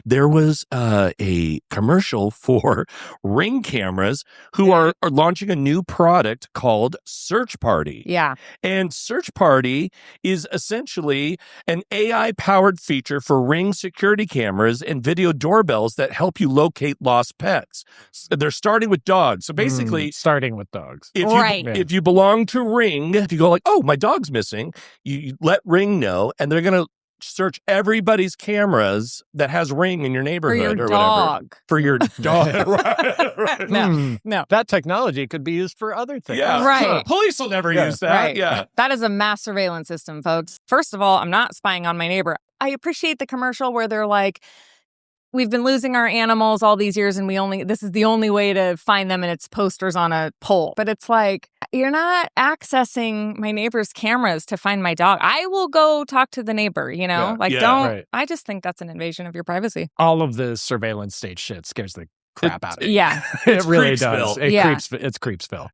there was a commercial for Ring cameras who are launching a new product called Search Party. Yeah. And Search Party is essentially an AI-powered feature for Ring security cameras and video doorbells that help you locate lost pets. They're starting with dogs. So basically, starting with dogs. if you belong to Ring, if you go like, oh, my dog's missing, you let Ring know, and they're going to search everybody's cameras that has Ring in your neighborhood or whatever. For your dog. Right. No. That technology could be used for other things. Yeah. Right. Police will never use that. Right. Yeah. That is a mass surveillance system, folks. First of all, I'm not spying on my neighbor. I appreciate the commercial where they're like, we've been losing our animals all these years and this is the only way to find them, and it's posters on a pole. But it's like, you're not accessing my neighbor's cameras to find my dog. I will go talk to the neighbor, I just think that's an invasion of your privacy. All of the surveillance state shit scares the crap out of me. Yeah. It really Creepsville. does. It's Creepsville.